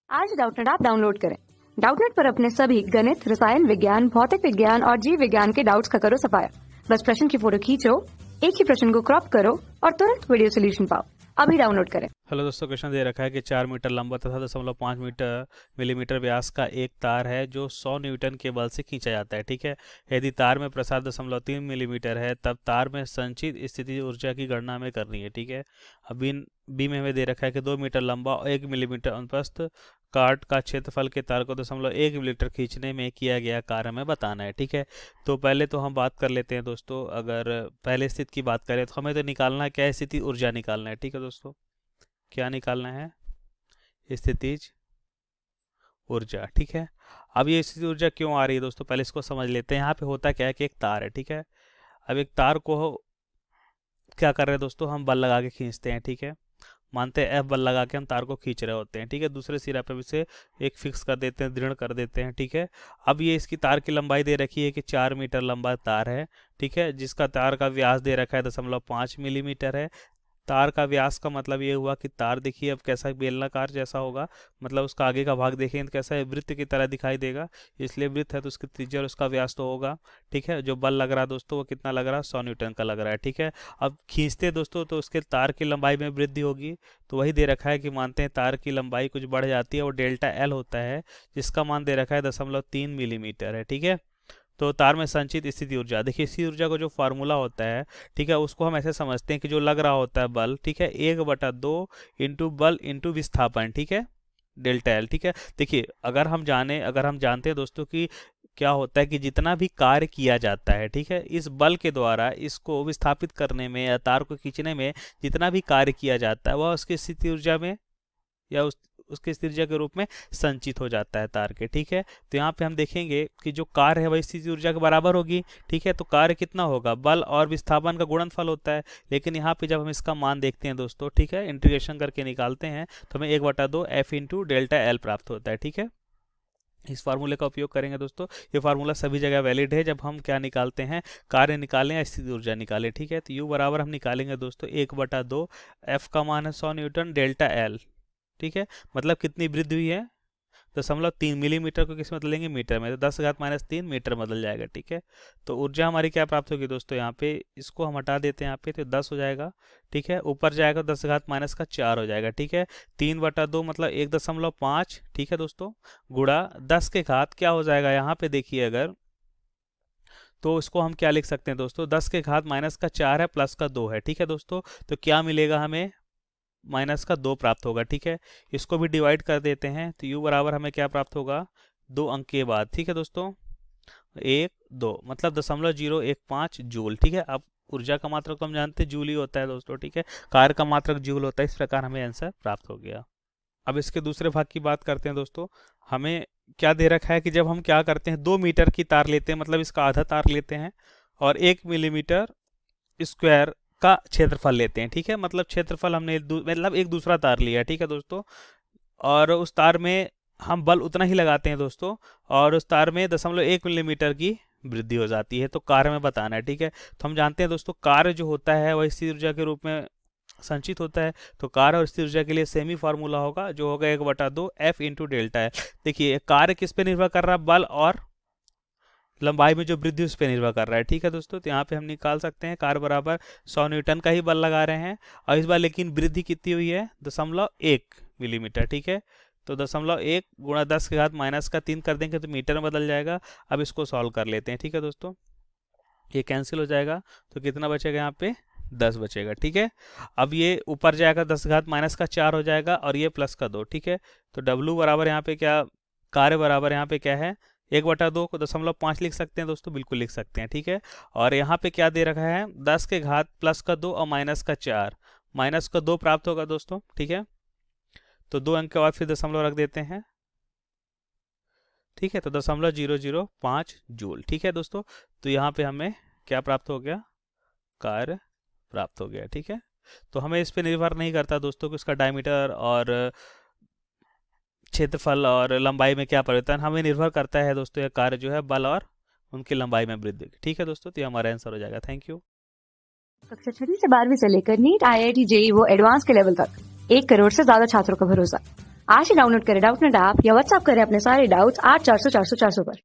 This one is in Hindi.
आज डाउटनेट ऐप डाउनलोड करें। डाउटनेट पर अपने सभी गणित, रसायन विज्ञान, भौतिक विज्ञान और जीव विज्ञान के डाउट्स का करो सफाया। बस प्रश्न की फोटो खींचो, एक ही प्रश्न को क्रॉप करो और तुरंत वीडियो सोल्यूशन पाओ। अभी डाउनलोड करें। हेलो दोस्तों, क्वेश्चन दे रखा है कि 4 मीटर लंबा तथा 0.5 मिलीमीटर व्यास का एक तार है जो 100 न्यूटन के बल से खींचा जाता है। ठीक है, यदि तार में प्रसार 0.3 मिलीमीटर है तब तार में संचित स्थिति ऊर्जा की गणना हमें करनी है। ठीक है, अब बी में हमें दे रखा है कि 2 मीटर लंबा और 1 मिलीमीटर अनुप्रस्थ कार्ड का क्षेत्रफल के तार को 0.1 मिलीमीटर खींचने में किया गया कार्य हमें बताना है। ठीक है, तो पहले तो हम बात कर लेते हैं दोस्तों। अगर पहले स्थिति की बात करें तो हमें तो निकालना है, क्या है, स्थिति ऊर्जा निकालना है। ठीक है दोस्तों, क्या निकालना है, स्थितिज ऊर्जा। ठीक है, अब ये स्थिति ऊर्जा क्यों आ रही है दोस्तों, पहले इसको समझ लेते हैं। यहाँ पे होता क्या है कि एक तार है। ठीक है, अब एक तार को क्या कर रहे हैं दोस्तों, हम बल लगा के खींचते हैं। ठीक है, मानते हैं एफ बल लगा के हम तार को खींच रहे होते हैं। ठीक है, दूसरे सिरा पे इसे एक फिक्स कर देते हैं, दृढ़ कर देते हैं। ठीक है, अब ये इसकी तार की लंबाई दे रखी है कि 4 मीटर लंबा तार है। ठीक है, जिसका तार का व्यास दे रखा है 0.5 मिलीमीटर है। तार का व्यास का मतलब ये हुआ कि तार देखिए अब कैसा बेलनाकार जैसा होगा, मतलब उसका आगे का भाग देखें तो कैसा है, वृत्त की तरह दिखाई देगा। इसलिए वृत्त है तो उसकी त्रिज्या और उसका व्यास तो होगा। ठीक है, जो बल लग रहा है दोस्तों वो कितना लग रहा है, 100 न्यूटन का लग रहा है। ठीक है, अब खींचते दोस्तों तो उसके तार की लंबाई में वृद्धि होगी। तो वही दे रखा है कि मानते हैं तार की लंबाई कुछ बढ़ जाती है और डेल्टा एल होता है, जिसका मान दे रखा है 0.3 मिलीमीटर है। ठीक है, तो तार में संचित स्थिति ऊर्जा, देखिए स्थिति ऊर्जा का जो फार्मूला होता है, ठीक है, उसको हम ऐसे समझते हैं कि जो लग रहा होता है बल, ठीक है, 1/2 इंटू बल इंटू विस्थापन। ठीक है, डेल्टा एल। ठीक है, देखिए अगर हम जानते हैं दोस्तों कि क्या होता है कि जितना भी कार्य किया जाता है, ठीक है, इस बल के द्वारा इसको विस्थापित करने में या तार को खींचने में जितना भी कार्य किया जाता है वह उसकी स्थिति ऊर्जा में या उसके स्थिति ऊर्जा के रूप में संचित हो जाता है तार के। ठीक है, तो यहाँ पे हम देखेंगे कि जो कार्य है वही स्थिति ऊर्जा के बराबर होगी। ठीक है, तो कार्य कितना होगा, बल और विस्थापन का गुणनफल होता है। लेकिन यहाँ पे जब हम इसका मान देखते हैं दोस्तों, ठीक है, इंटीग्रेशन करके निकालते हैं तो हमें 1/2 एफ इंटू डेल्टा एल प्राप्त होता है। ठीक है, इस फार्मूले का उपयोग करेंगे दोस्तों। ये फार्मूला सभी जगह वैलिड है जब हम क्या निकालते हैं, कार्य निकालें या स्थिति ऊर्जा निकालें। ठीक है, तो यू बराबर हम निकालेंगे दोस्तों 1/2, एफ का मान है 100 न्यूटन, डेल्टा एल। ठीक है, मतलब कितनी वृद्धि हुई है, 0.3 मिलीमीटर को किस में बदलेंगे, मीटर में, तो 10⁻³ मीटर बदल जाएगा। ठीक है, तो ऊर्जा हमारी क्या प्राप्त होगी दोस्तों, यहाँ पे इसको हम हटा देते हैं, यहाँ पे तो 10 हो जाएगा। ठीक है, ऊपर जाएगा 10⁻⁴ हो जाएगा। ठीक है, 3/2 मतलब 1.5, ठीक है दोस्तों, गुणा 10 के घात क्या हो जाएगा, यहाँ पे देखिए अगर तो इसको हम क्या लिख सकते हैं दोस्तों, 10 के घात -4 है प्लस का 2 है। ठीक है दोस्तों, तो क्या मिलेगा हमें, -2 प्राप्त होगा। ठीक है, इसको भी डिवाइड कर देते हैं तो u बराबर हमें क्या प्राप्त होगा, 2 अंक के बाद। ठीक है दोस्तों, 1 2 मतलब 0.015 जूल। ठीक है, अब ऊर्जा का मात्रक तो हम जानते हैं जूल ही होता है दोस्तों। ठीक है, कार्य का मात्रक जूल होता है। इस प्रकार हमें आंसर प्राप्त हो गया। अब इसके दूसरे भाग की बात करते हैं दोस्तों। हमें क्या दे रखा है कि जब हम क्या करते हैं, 2 मीटर की तार लेते हैं, मतलब इसका आधा तार लेते हैं और 1 मिलीमीटर स्क्वायर का क्षेत्रफल लेते हैं। ठीक है, मतलब क्षेत्रफल हमने मतलब एक दूसरा तार लिया है। ठीक है दोस्तों, और उस तार में हम बल उतना ही लगाते हैं दोस्तों, और उस तार में 0.1 मिलीमीटर की वृद्धि हो जाती है। तो कार्य में बताना है। ठीक है, तो हम जानते हैं दोस्तों कार्य जो होता है वह स्थिर ऊर्जा के रूप में संचित होता है। तो कार्य और स्थिर ऊर्जा के लिए सेम ही फार्मूला होगा, जो होगा 1/2 एफ इंटू डेल्टा है। देखिए कार्य किस पे निर्भर कर रहा है, बल और लंबाई में जो वृद्धि उस पर निर्भर कर रहा है। ठीक है दोस्तों, तो यहाँ पे हम निकाल सकते हैं कार्य बराबर 100 न्यूटन का ही बल लगा रहे हैं, और इस बार लेकिन वृद्धि कितनी हुई है, 0.1 मिलीमीटर। ठीक है, तो 0.1 गुणा 10 के घात -3 कर देंगे तो मीटर में बदल जाएगा। अब इसको सॉल्व कर लेते हैं। ठीक है दोस्तों, ये कैंसिल हो जाएगा तो कितना बचेगा, यहाँ पे 10 बचेगा। ठीक है, अब ये ऊपर जाएगा 10 घात -4 हो जाएगा और ये प्लस का 2। ठीक है, तो W बराबर यहाँ पे क्या, कार्य बराबर यहाँ पे क्या है, 1/2 को 0.5 लिख सकते हैं दोस्तों, बिल्कुल लिख सकते हैं। ठीक है, और यहाँ पे क्या दे रखा है, 10 के घात प्लस का 2 और -4, -2 प्राप्त होगा दोस्तों। ठीक है, तो 2 अंक के बाद फिर दशमलव रख देते हैं। ठीक है, तो 0.005 जूल। ठीक है दोस्तों, तो यहाँ पे हमें क्या प्राप्त हो गया, कार्य प्राप्त हो गया। ठीक है, तो हमें इस पे निर्भर नहीं करता दोस्तों कि उसका डायमीटर और क्षेत्रफल और लंबाई में क्या परिवर्तन, हमें निर्भर करता है दोस्तों यह कार्य जो है बल और उनकी लंबाई में वृद्धि। ठीक है दोस्तों, तो ये हमारा आंसर हो जाएगा। Thank you. कक्षा 6 से 12वीं से लेकर नीट, IIT, JEE वो एडवांस के लेवल तक 1 करोड़ से ज्यादा छात्रों का भरोसा। आज ही डाउनलोड करें डाउटनेट ऐप या व्हाट्सएप करें अपने सारे डाउट्स 8400 400 400 पर।